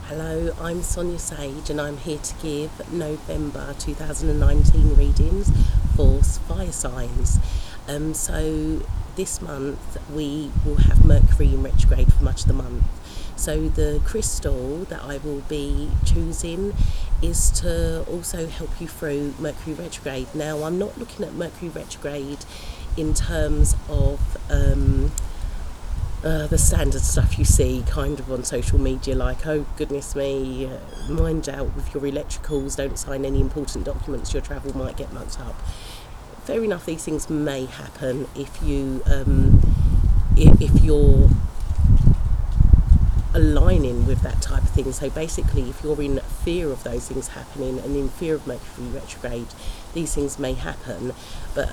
Hello, I'm Sonia Sage and I'm here to give November 2019 readings for fire signs. So this month we will have Mercury in retrograde for much of the month. So the crystal that I will be choosing is to also help you through Mercury retrograde. Now, I'm not looking at Mercury retrograde in terms of the standard stuff you see kind of on social media, like, oh goodness me, mind out with your electricals, don't sign any important documents, your travel might get mucked up. Fair enough, these things may happen if you're aligning with that type of thing. So basically, if you're in fear of those things happening and in fear of Mercury retrograde, these things may happen. But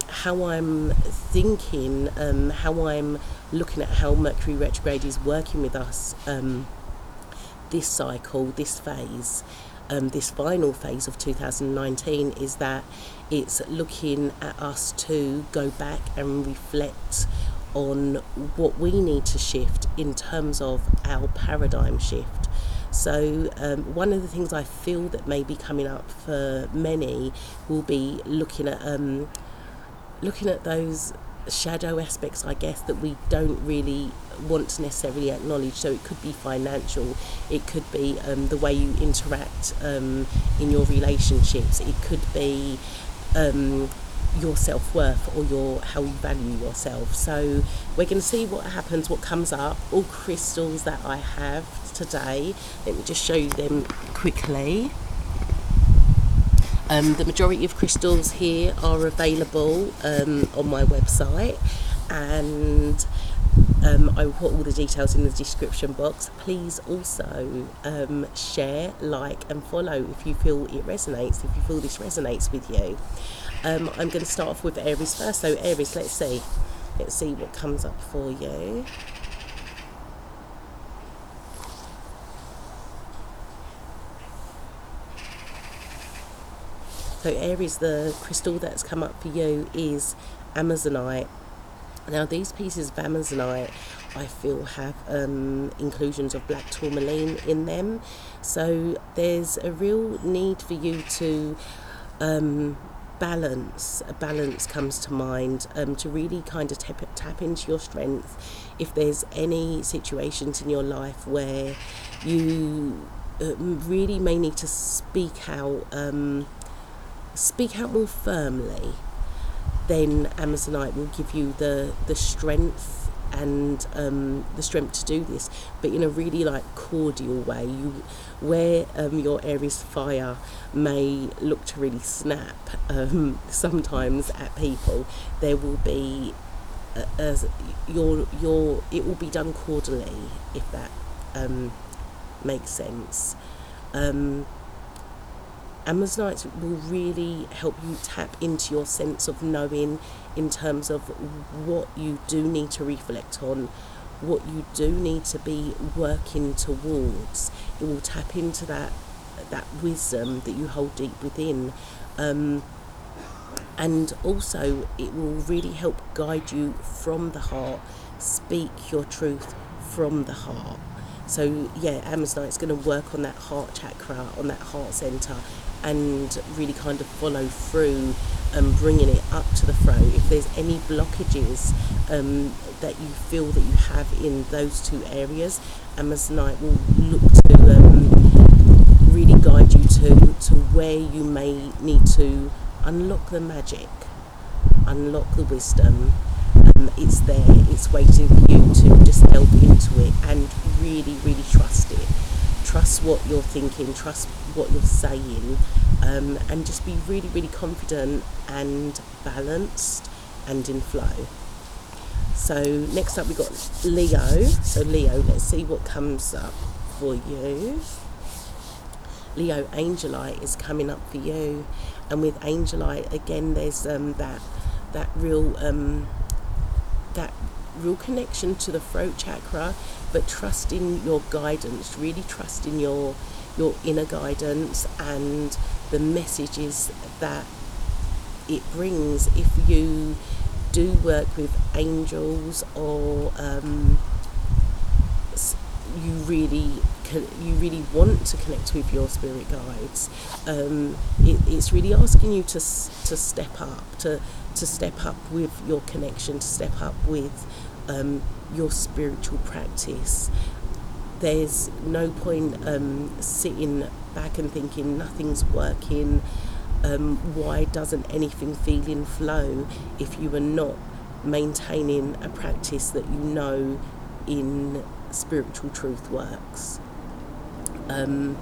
how I'm thinking, how I'm looking at how Mercury retrograde is working with us this cycle, this phase, this final phase of 2019, is that it's looking at us to go back and reflect on what we need to shift in terms of our paradigm shift. So one of the things I feel that may be coming up for many will be looking at those shadow aspects, I guess, that we don't really want to necessarily acknowledge. So it could be financial, it could be the way you interact in your relationships, it could be your self-worth or how you value yourself. So we're going to see what happens, what comes up. All crystals that I have today, let me just show you them quickly. The majority of crystals here are available on my website, and I will put all the details in the description box. Please also share, like and follow if you feel it resonates, if you feel this resonates with you. I'm going to start off with Aries first. So Aries, let's see what comes up for you. So Aries, the crystal that's come up for you is Amazonite. Now, these pieces of Amazonite, I feel, have inclusions of black tourmaline in them. So there's a real need for you to balance. A balance comes to mind, to really kind of tap into your strength. If there's any situations in your life where you really may need to speak out more firmly, then Amazonite will give you the strength and the strength to do this, but in a really cordial way. Where your Aries fire may look to really snap sometimes at people, there will be it will be done cordially, if that makes sense. Amazonites will really help you tap into your sense of knowing in terms of what you do need to reflect on, what you do need to be working towards. It will tap into that wisdom that you hold deep within. And also it will really help guide you from the heart. Speak your truth from the heart. So yeah, Amazonite's going to work on that heart chakra, on that heart center, and really kind of follow through and bringing it up to the throat. If there's any blockages that you feel that you have in those two areas, Amazonite will look to really guide you to where you may need to unlock the magic, unlock the wisdom. It's there, it's waiting for you to just delve into it and really, really trust it. Trust what you're thinking, trust what you're saying, and just be really, really confident and balanced and in flow. So next up we've got Leo. So Leo, let's see what comes up for you. Leo, Angelite is coming up for you, and with Angelite again, there's that real connection to the throat chakra, but trust in your guidance, really trust in your inner guidance and the messages that it brings. If you do work with angels or you really want to connect with your spirit guides, it's really asking you to step up, to step up with your connection, to step up with your spiritual practice. There's no point sitting back and thinking nothing's working. Why doesn't anything feel in flow if you are not maintaining a practice that you know in spiritual truth works? And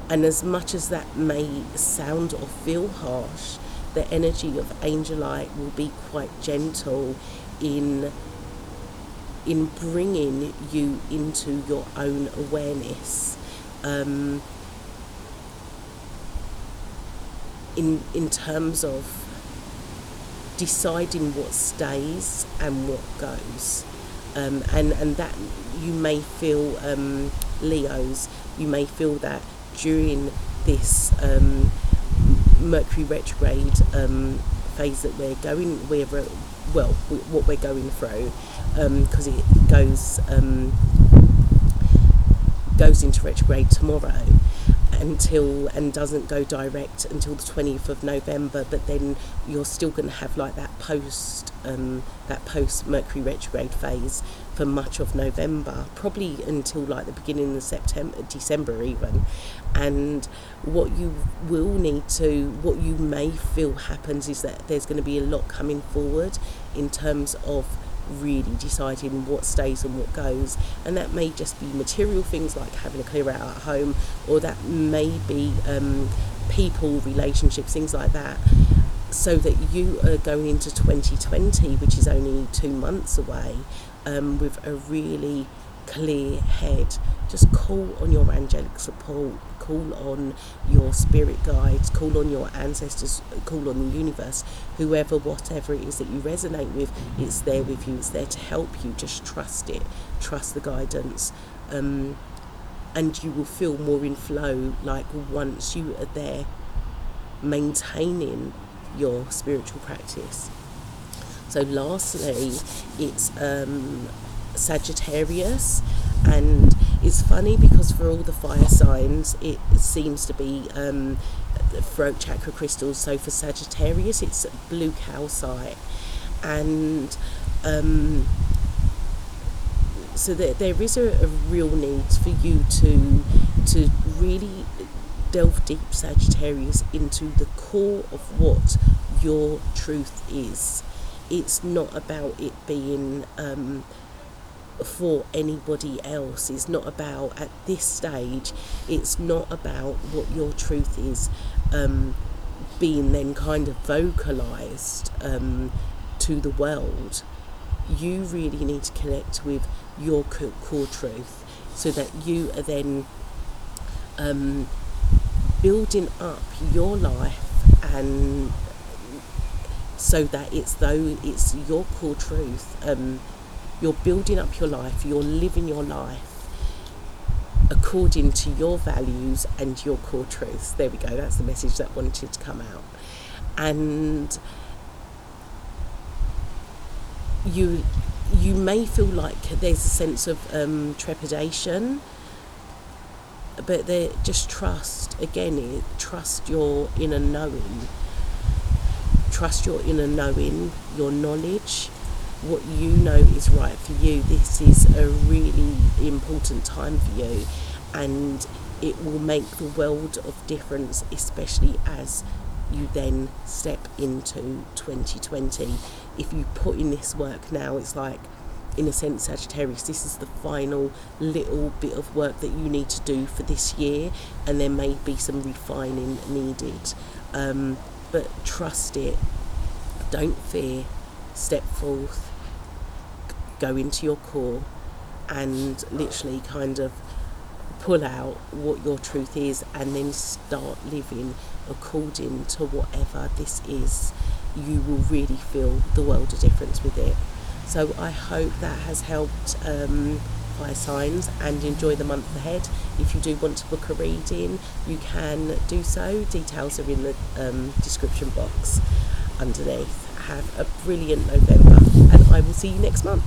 as much as that may sound or feel harsh, the energy of angelite will be quite gentle in bringing you into your own awareness, in terms of deciding what stays and what goes, and that you may feel, Leos, you may feel that during this Mercury retrograde phase that what we're going through, because it goes into retrograde tomorrow and doesn't go direct until the 20th of November, but then you're still going to have like that post Mercury retrograde phase for much of November, probably until like the beginning of December even. And what you may feel happens is that there's going to be a lot coming forward in terms of really deciding what stays and what goes, and that may just be material things like having a clear out at home, or that may be people, relationships, things like that, so that you are going into 2020, which is only 2 months away, with a really clear head. Just call on your angelic support, call on your spirit guides, call on your ancestors, call on the universe, whoever, whatever it is that you resonate with, it's there with you, it's there to help you. Just trust it, trust the guidance, and you will feel more in flow, like once you are there maintaining your spiritual practice. So lastly, it's Sagittarius, and it's funny because for all the fire signs it seems to be throat chakra crystals. So for Sagittarius it's blue calcite, and so there is a real need for you to really delve deep, Sagittarius, into the core of what your truth is. It's not about it being for anybody else. It's not about, at this stage, it's not about what your truth is being then kind of vocalized to the world. You really need to connect with your core truth so that you are then building up your life, and so that it's your core truth. You're building up your life, you're living your life according to your values and your core truths. There we go, that's the message that wanted to come out. And you may feel like there's a sense of trepidation, but just trust, again, trust your inner knowing. Trust your inner knowing, your knowledge, what you know is right for you. This is a really important time for you, and it will make the world of difference, especially as you then step into 2020. If you put in this work now, it's like, in a sense, Sagittarius, this is the final little bit of work that you need to do for this year, and there may be some refining needed, but trust it, don't fear, step forth, go into your core, and literally kind of pull out what your truth is, and then start living according to whatever this is. You will really feel the world of difference with it. So I hope that has helped fire signs, and enjoy the month ahead. If you do want to book a reading, you can do so. Details are in the description box underneath. Have a brilliant November, and I will see you next month.